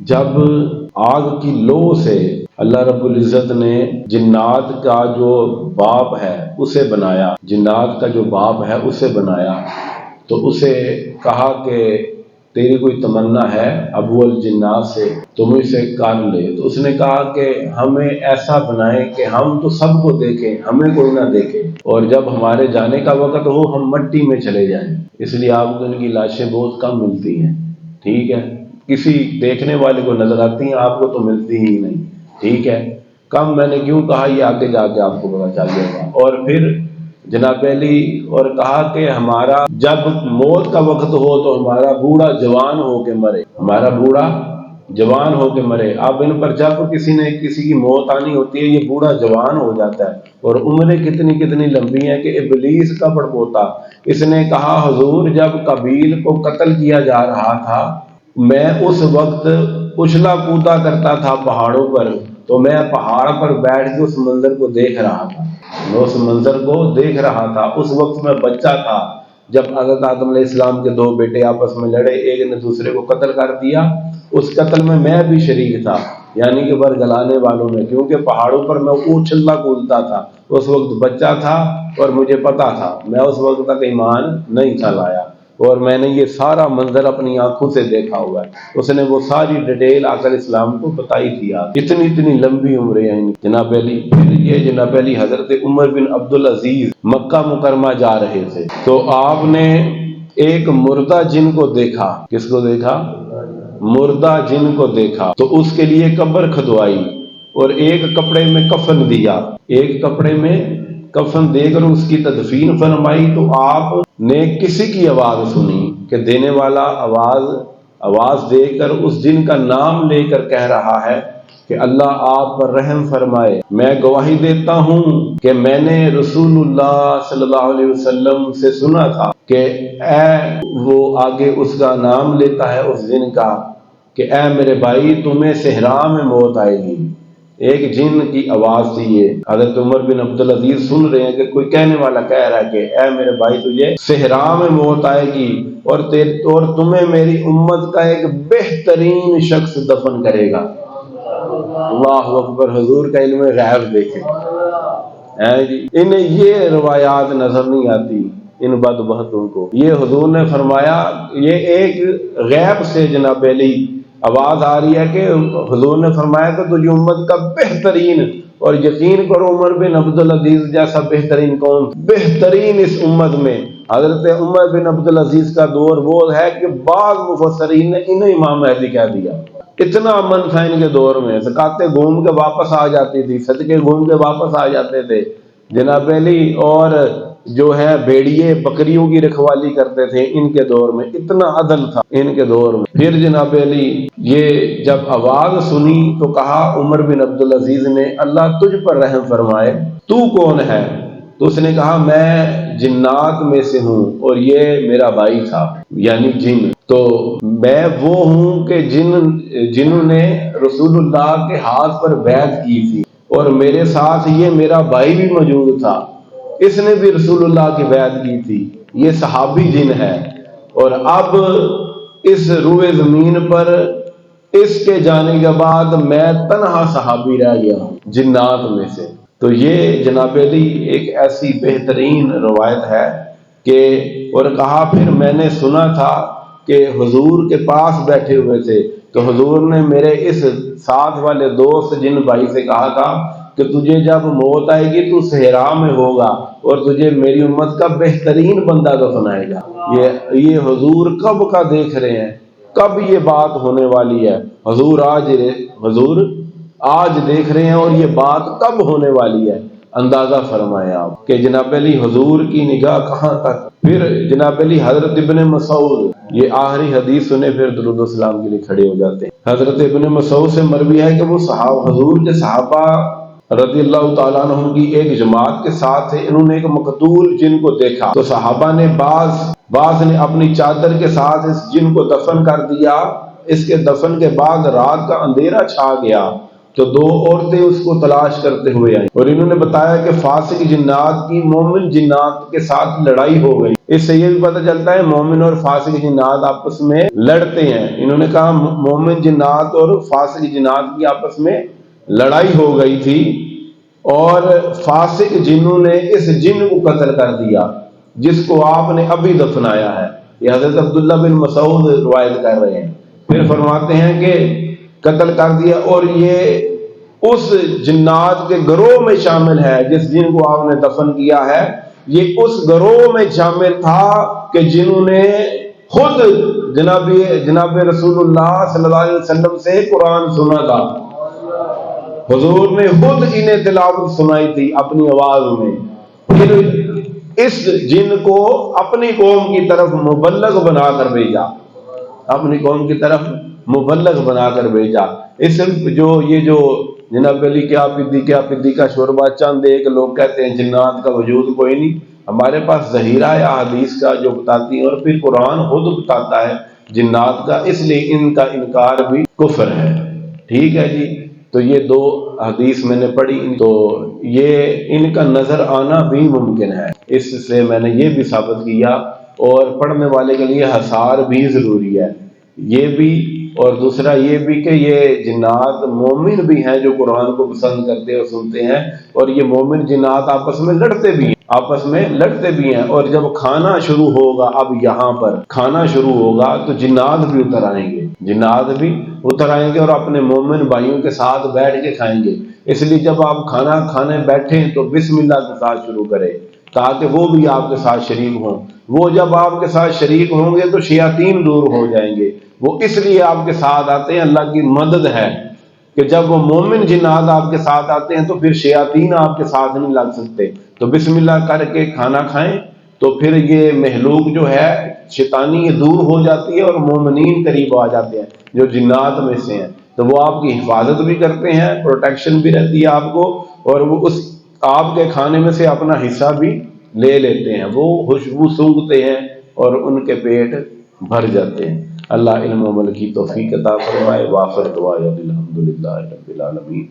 جب آگ کی لو سے اللہ رب العزت نے جنات کا جو باپ ہے اسے بنایا، جنات کا جو باپ ہے اسے بنایا، تو اسے کہا کہ تیری کوئی تمنا ہے ابو الجنات سے تو مجھ سے کر لے۔ تو اس نے کہا کہ ہمیں ایسا بنائے کہ ہم تو سب کو دیکھیں، ہمیں کوئی نہ دیکھے، اور جب ہمارے جانے کا وقت ہو ہم مٹی میں چلے جائیں۔ اس لیے آپ کو ان کی لاشیں بہت کم ملتی ہیں، ٹھیک ہے، کسی دیکھنے والے کو نظر آتی ہیں، آپ کو تو ملتی ہی نہیں، ٹھیک ہے۔ کم میں نے کیوں کہا، یہ آگے جا کے آپ کو پتا چل جائے گا۔ اور پھر جناب علی اور کہا کہ ہمارا جب موت کا وقت ہو تو ہمارا بوڑھا جوان ہو کے مرے، ہمارا بوڑھا جوان ہو کے مرے۔ اب ان پر جب کسی کی موت آنی ہوتی ہے یہ بوڑھا جوان ہو جاتا ہے، اور عمریں کتنی لمبی ہیں کہ ابلیس کا پڑپوتا اس نے کہا حضور جب قابیل کو قتل کیا جا رہا تھا میں اس وقت اچھلا کودا کرتا تھا پہاڑوں پر، تو میں پہاڑ پر بیٹھ کے اس منظر کو دیکھ رہا تھا، میں اس منظر کو دیکھ رہا تھا۔ اس وقت میں بچہ تھا جب حضرت آدم علیہ السلام کے دو بیٹے آپس میں لڑے، ایک نے دوسرے کو قتل کر دیا، اس قتل میں بھی شریک تھا، یعنی کہ برگلانے والوں میں، کیونکہ پہاڑوں پر میں اچھلتا کودتا تھا، اس وقت بچہ تھا اور مجھے پتا تھا، میں اس وقت تک ایمان نہیں تھا لایا، اور میں نے یہ سارا منظر اپنی آنکھوں سے دیکھا ہوا ہے۔ اس نے وہ ساری ڈیٹیل آ کر اسلام کو بتائی تھی۔ اتنی لمبی عمریں ہیں جناب علی۔ پھر یہ جناب علی حضرت عمر بن عبد العزیز مکہ مکرمہ جا رہے تھے، تو آپ نے ایک مردہ جن کو دیکھا۔ کس کو دیکھا؟ مردہ جن کو دیکھا، تو اس کے لیے قبر کھدوائی اور ایک کپڑے میں کفن دیا، ایک کپڑے میں کفن دے کر اس کی تدفین فرمائی۔ تو آپ نے کسی کی آواز سنی کہ دینے والا آواز دے کر اس جن کا نام لے کر کہہ رہا ہے کہ اللہ آپ پر رحم فرمائے، میں گواہی دیتا ہوں کہ میں نے رسول اللہ صلی اللہ علیہ وسلم سے سنا تھا کہ اے، وہ آگے اس کا نام لیتا ہے اس جن کا، کہ اے میرے بھائی تمہیں صحرا میں موت آئے گی۔ ایک جن کی آواز تھی یہ، حضرت عمر بن عبد العزیز سن رہے ہیں کہ کوئی کہنے والا کہہ رہا ہے کہ اے میرے بھائی تجھے صحرا میں موت آئے گی، اور تمہیں میری امت کا ایک بہترین شخص دفن کرے گا۔ اللہ اکبر، حضور کا علم غیب دیکھیں جی۔ انہیں یہ روایات نظر نہیں آتی ان بدبختوں کو۔ یہ حضور نے فرمایا، یہ ایک غیب سے جناب علی آواز آ رہی ہے کہ حضور نے فرمایا کہ تجھے امت کا بہترین، اور یقین کرو عمر بن عبد العزیز جیسا بہترین کون؟ بہترین اس امت میں حضرت عمر بن عبد العزیز کا دور وہ ہے کہ بعض مفسرین نے انہیں امام مہدی کہہ دیا۔ اتنا امن تھا ان کے دور میں، زکاتیں گھوم کے واپس آ جاتی تھی، صدقے گھوم کے واپس آ جاتے تھے جناب علی، اور جو ہے بھیڑیے بکریوں کی رکھوالی کرتے تھے ان کے دور میں، اتنا عدل تھا ان کے دور میں۔ پھر جناب علی یہ جب آواز سنی تو کہا عمر بن عبد العزیز نے اللہ تجھ پر رحم فرمائے، تو کون ہے؟ تو اس نے کہا میں جنات میں سے ہوں اور یہ میرا بھائی تھا، یعنی جن۔ تو میں وہ ہوں کہ جنہوں نے رسول اللہ کے ہاتھ پر بیعت کی تھی، اور میرے ساتھ یہ میرا بھائی بھی موجود تھا، اس نے بھی رسول اللہ کی بیعت کی تھی، یہ صحابی جن ہے، اور اب اس روئے زمین پر اس کے جانے کے بعد میں تنہا صحابی رہ گیا ہوں جنات میں سے۔ تو یہ جناب علی ایک ایسی بہترین روایت ہے کہ، اور کہا پھر میں نے سنا تھا کہ حضور کے پاس بیٹھے ہوئے تھے، تو حضور نے میرے اس ساتھ والے دوست جن بھائی سے کہا تھا کہ تجھے جب موت آئے گی تو صحرا میں ہوگا اور تجھے میری امت کا بہترین بندہ دفنائے گا۔ یہ حضور کب کا دیکھ رہے ہیں، کب یہ بات ہونے والی ہے، حضور آج دیکھ رہے ہیں، اور یہ بات کب ہونے والی ہے اندازہ فرمائیں آپ کہ جناب علی حضور کی نگاہ کہاں تک۔ پھر جناب علی حضرت ابن مسعود، یہ آخری حدیث سنے پھر درود و سلام کے لیے کھڑے ہو جاتے ہیں۔ حضرت ابن مسعود سے مروی ہے کہ وہ حضور کے صحابہ رضی اللہ تعالیٰ عنہ کی ایک جماعت کے ساتھ تھے، انہوں نے ایک مقتول جن کو دیکھا، تو صحابہ نے بعض نے اپنی چادر کے ساتھ اس جن کو دفن کر دیا۔ اس کے دفن کے بعد رات کا اندھیرا چھا گیا، تو دو عورتیں اس کو تلاش کرتے ہوئے آئیں اور انہوں نے بتایا کہ فاسق جنات کی مومن جنات کے ساتھ لڑائی ہو گئی۔ اس سے یہ بھی پتہ چلتا ہے مومن اور فاسق جنات آپس میں لڑتے ہیں۔ انہوں نے کہا مومن جنات اور فاسق جنات کی آپس میں لڑائی ہو گئی تھی اور فاسق جنوں نے اس جن کو قتل کر دیا جس کو آپ نے ابھی دفنایا ہے۔ یہ حضرت عبداللہ بن مسعود روایت کر رہے ہیں۔ پھر فرماتے ہیں کہ قتل کر دیا، اور یہ اس جنات کے گروہ میں شامل ہے جس جن کو آپ نے دفن کیا ہے، یہ اس گروہ میں شامل تھا کہ جنہوں نے خود جناب رسول اللہ صلی اللہ علیہ وسلم سے قرآن سنا تھا۔ حضور نے خود انہیں تلاوت سنائی تھی اپنی آواز میں۔ پھر اس جن کو اپنی قوم کی طرف مبلغ بنا کر بھیجا، اپنی قوم کی طرف مبلغ بنا کر بھیجا۔ اس یہ جو جناب علی کیا پدی کا شوربہ، چند ایک لوگ کہتے ہیں جنات کا وجود کوئی نہیں، ہمارے پاس ذخیرہ ہے حدیث کا جو بتاتی ہے، اور پھر قرآن خود بتاتا ہے جنات کا، اس لیے ان کا انکار بھی کفر ہے۔ ٹھیک ہے جی، تو یہ دو حدیث میں نے پڑھی، تو یہ ان کا نظر آنا بھی ممکن ہے، اس سے میں نے یہ بھی ثابت کیا، اور پڑھنے والے کے لیے حصار بھی ضروری ہے، یہ بھی، اور دوسرا یہ بھی کہ یہ جنات مومن بھی ہیں جو قرآن کو پسند کرتے اور سنتے ہیں، اور یہ مومن جنات آپس میں لڑتے بھی ہیں، اور جب کھانا شروع ہوگا، اب یہاں پر کھانا شروع ہوگا تو جنات بھی اتر آئیں گے اور اپنے مومن بھائیوں کے ساتھ بیٹھ کے کھائیں گے۔ اس لیے جب آپ کھانا کھانے بیٹھیں تو بسم اللہ کے ساتھ شروع کریں تاکہ وہ بھی آپ کے ساتھ شریک ہوں۔ وہ جب آپ کے ساتھ شریک ہوں گے تو شیاطین دور ہو جائیں گے۔ وہ اس لیے آپ کے ساتھ آتے ہیں، اللہ کی مدد ہے کہ جب وہ مومن جنات آپ کے ساتھ آتے ہیں تو پھر شیاطین آپ کے ساتھ نہیں لگ سکتے۔ تو بسم اللہ کر کے کھانا کھائیں تو پھر یہ محلوق جو ہے شیطانی یہ دور ہو جاتی ہے اور مومنین قریب آ جاتے ہیں جو جنات میں سے ہیں، تو وہ آپ کی حفاظت بھی کرتے ہیں، پروٹیکشن بھی رہتی ہے آپ کو، اور وہ اس آپ کے کھانے میں سے اپنا حصہ بھی لے لیتے ہیں، وہ خوشبو سونگھتے ہیں اور ان کے پیٹ بھر جاتے ہیں۔ اللہ علم و عمل کی توفیق عطا فرمائے۔ وآخر دعوانا الحمدللہ رب العالمین۔